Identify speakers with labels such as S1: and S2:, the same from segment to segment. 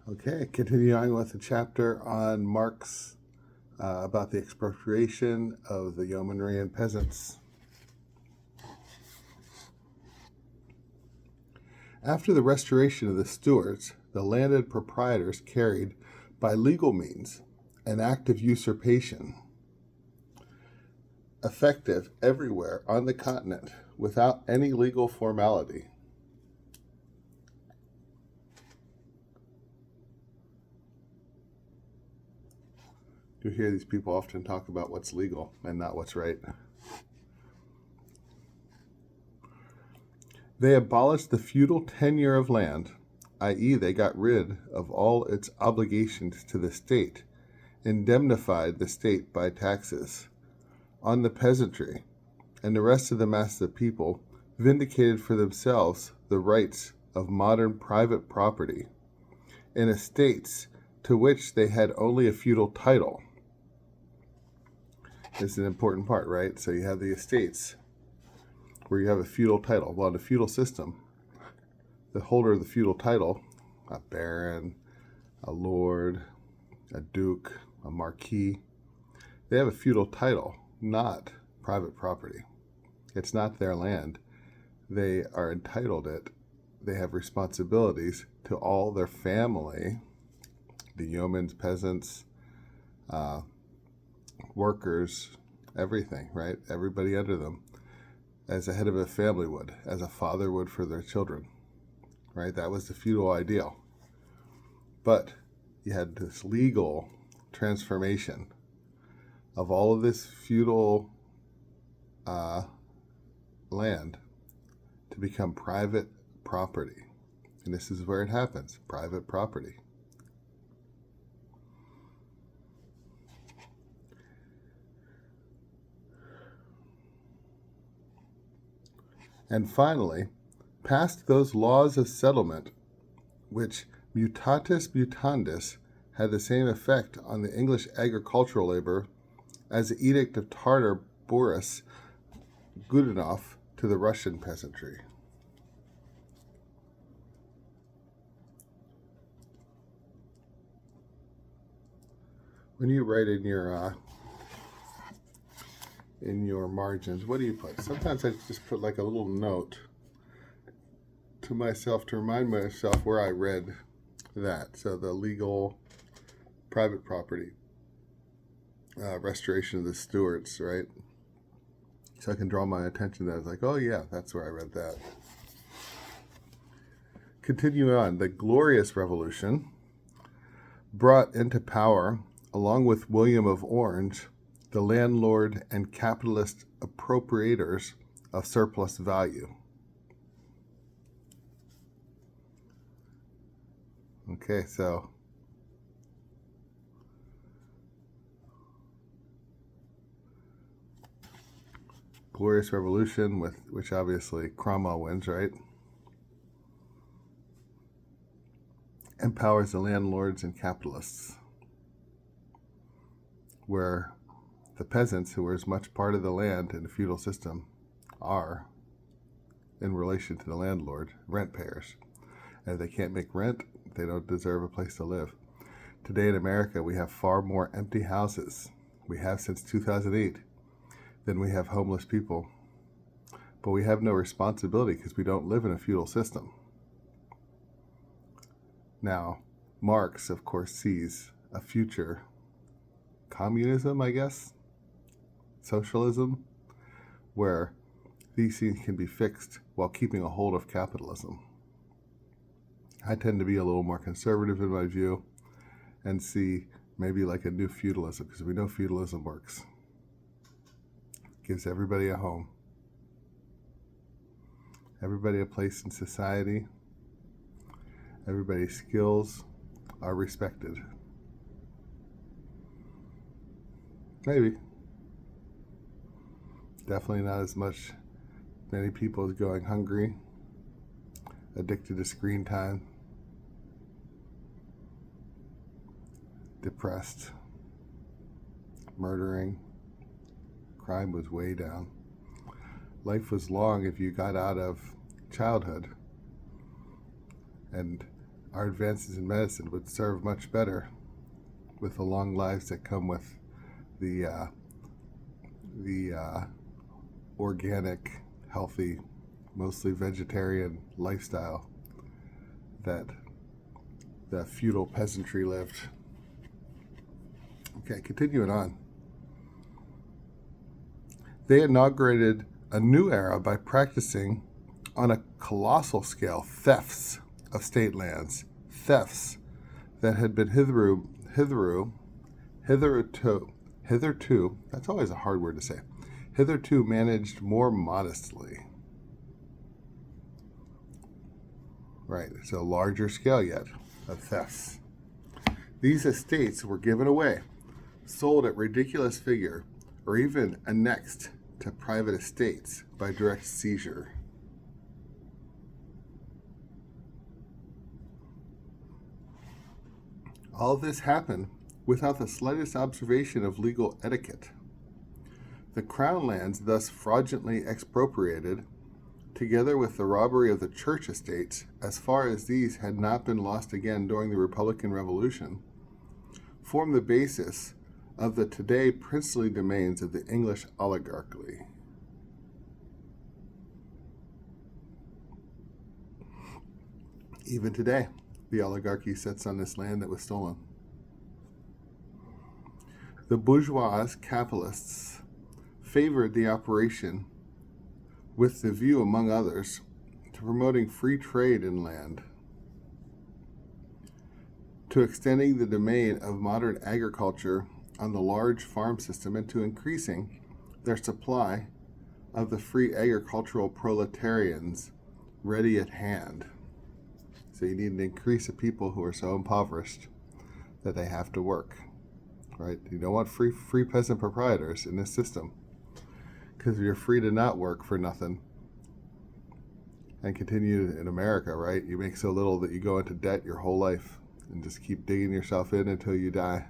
S1: Okay, continuing with the chapter on Marx about the expropriation of the yeomanry and peasants. After the restoration of the Stuarts, the landed proprietors carried, by legal means, an act of usurpation, effective everywhere on the continent without any legal formality. You hear these people often talk about what's legal and not what's right. They abolished the feudal tenure of land, i.e., they got rid of all its obligations to the state, indemnified the state by taxes on the peasantry, and the rest of the mass of the people vindicated for themselves the rights of modern private property in estates to which they had only a feudal title. This is an important part, right? So you have the estates where you have a feudal title. Well, in the feudal system, the holder of the feudal title, a baron, a lord, a duke, a marquis, they have a feudal title, not private property. It's not their land. They are entitled it. They have responsibilities to all their family, the yeomen, peasants, workers, everything, right? Everybody under them, as the head of a family would, as a father would for their children, right? That was the feudal ideal. But you had this legal transformation of all of this feudal land to become private property. And this is where it happens, private property. And finally, passed those laws of settlement which, mutatis mutandis, had the same effect on the English agricultural labor as the Edict of Tartar Boris Godunov to the Russian peasantry. When you write in your margins, what do you put? Sometimes I just put like a little note to myself to remind myself where I read that. So the legal private property, restoration of the Stuarts, right? So I can draw my attention to that. It's like, oh yeah, that's where I read that. Continuing on, the Glorious Revolution brought into power, along with William of Orange, the landlord and capitalist appropriators of surplus value. Okay, so Glorious Revolution, which obviously Cromwell wins, right? Empowers the landlords and capitalists, where the peasants, who are as much part of the land in the feudal system, are, in relation to the landlord, rent payers. And if they can't make rent, they don't deserve a place to live. Today in America, we have far more empty houses, we have since 2008, than we have homeless people. But we have no responsibility because we don't live in a feudal system. Now, Marx, of course, sees a future communism, I guess, socialism, where these things can be fixed while keeping a hold of capitalism. I tend to be a little more conservative in my view and see maybe like a new feudalism, because we know feudalism works. Gives everybody a home, everybody a place in society, everybody's skills are respected. Maybe. Definitely not as much. Many people is going hungry, addicted to screen time, depressed, murdering. Crime was way down. Life was long if you got out of childhood. And our advances in medicine would serve much better with the long lives that come with the organic, healthy, mostly vegetarian lifestyle that the feudal peasantry lived. Okay, continuing on. They inaugurated a new era by practicing on a colossal scale thefts of state lands, thefts that had been hitherto, that's always a hard word to say, hitherto managed more modestly. Right, so larger scale yet of thefts. These estates were given away, sold at ridiculous figure, or even annexed to private estates by direct seizure. All this happened without the slightest observation of legal etiquette. The crown lands thus fraudulently expropriated, together with the robbery of the church estates, as far as these had not been lost again during the Republican Revolution, form the basis of the today princely domains of the English oligarchy. Even today, the oligarchy sits on this land that was stolen. The bourgeois capitalists favored the operation with the view, among others, to promoting free trade in land, to extending the domain of modern agriculture on the large farm system, and to increasing their supply of the free agricultural proletarians ready at hand. So you need an increase of people who are so impoverished that they have to work, right? You don't want free peasant proprietors in this system, because you're free to not work for nothing and continue in America, right? You make so little that you go into debt your whole life and just keep digging yourself in until you die.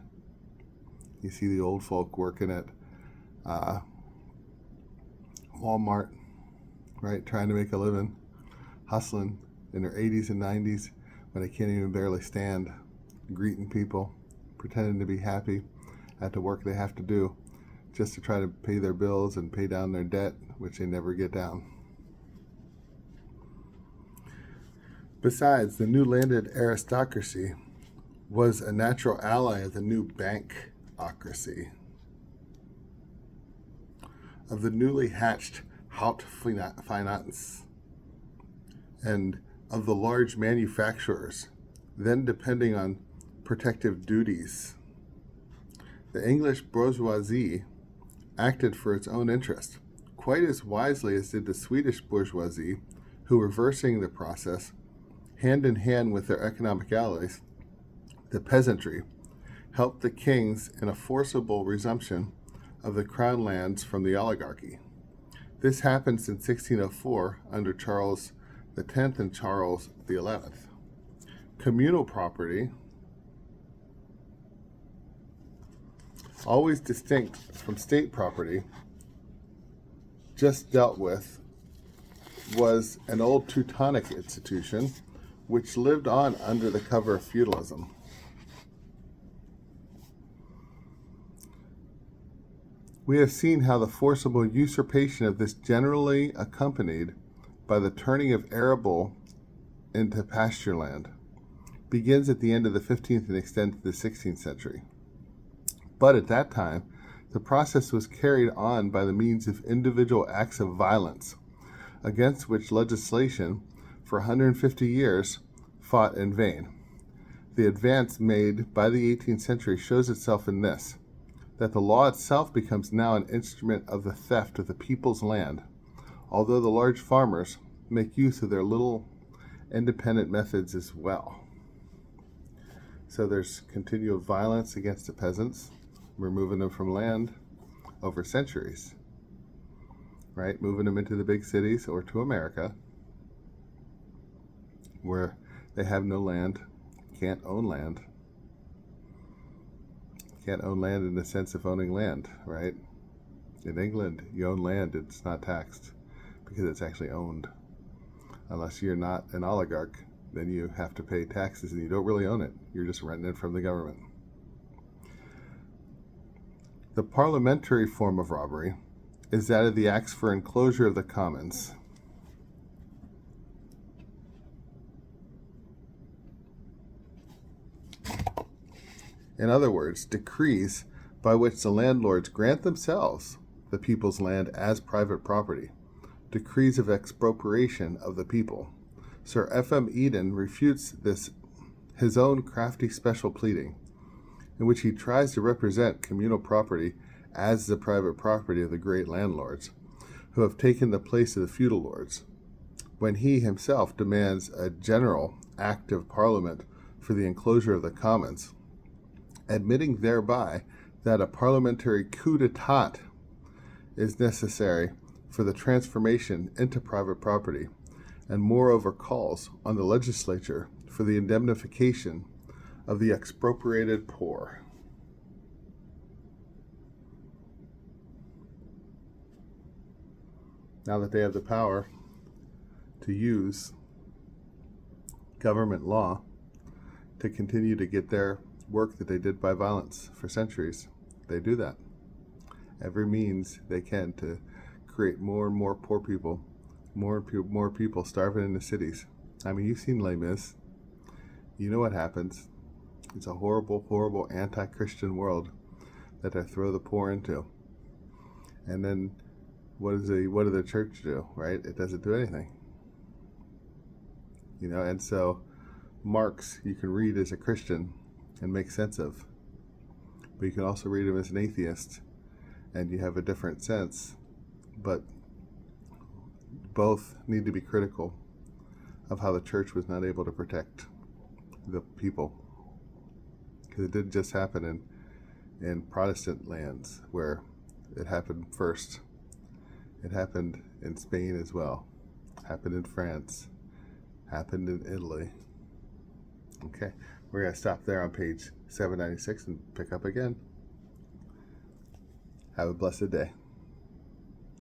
S1: You see the old folk working at Walmart, right? Trying to make a living, hustling in their 80s and 90s when they can't even barely stand, greeting people, pretending to be happy at the work they have to do just to try to pay their bills and pay down their debt, which they never get down. Besides, the new landed aristocracy was a natural ally of the new bankocracy, of the newly hatched Hauptfinanz, and of the large manufacturers, then depending on protective duties. The English bourgeoisie acted for its own interest, quite as wisely as did the Swedish bourgeoisie, who, reversing the process, hand in hand with their economic allies, the peasantry, helped the kings in a forcible resumption of the crown lands from the oligarchy. This happened in 1604 under Charles X and Charles XI. Communal property, always distinct from state property, just dealt with, was an old Teutonic institution which lived on under the cover of feudalism. We have seen how the forcible usurpation of this, generally accompanied by the turning of arable into pasture land, begins at the end of the 15th and extends to the 16th century. But at that time, the process was carried on by the means of individual acts of violence, against which legislation for 150 years fought in vain. The advance made by the 18th century shows itself in this, that the law itself becomes now an instrument of the theft of the people's land, although the large farmers make use of their little independent methods as well. So there's continual violence against the peasants, removing them from land over centuries, right? Moving them into the big cities or to America, where they have no land, can't own land. Can't own land in the sense of owning land, right? In England, you own land, it's not taxed because it's actually owned. Unless you're not an oligarch, then you have to pay taxes, and you don't really own it. You're just renting it from the government. The parliamentary form of robbery is that of the acts for enclosure of the commons. In other words, decrees by which the landlords grant themselves the people's land as private property, decrees of expropriation of the people. Sir F.M. Eden refutes this his own crafty special pleading, in which he tries to represent communal property as the private property of the great landlords, who have taken the place of the feudal lords, when he himself demands a general act of Parliament for the enclosure of the commons, admitting thereby that a parliamentary coup d'etat is necessary for the transformation into private property, and moreover calls on the legislature for the indemnification of the expropriated poor. Now that they have the power to use government law to continue to get their work that they did by violence for centuries, they do that. Every means they can to create more and more poor people, more people starving in the cities. I mean, you've seen Les Mis. You know what happens. It's a horrible, horrible anti-Christian world that they throw the poor into. And then what does the church do, right? It doesn't do anything. You know, and so Marx you can read as a Christian and make sense of. But you can also read him as an atheist and you have a different sense. But both need to be critical of how the church was not able to protect the people. Because it didn't just happen in Protestant lands where it happened first. It happened in Spain as well. Happened in France. Happened in Italy. Okay, we're going to stop there on page 796 and pick up again. Have a blessed day.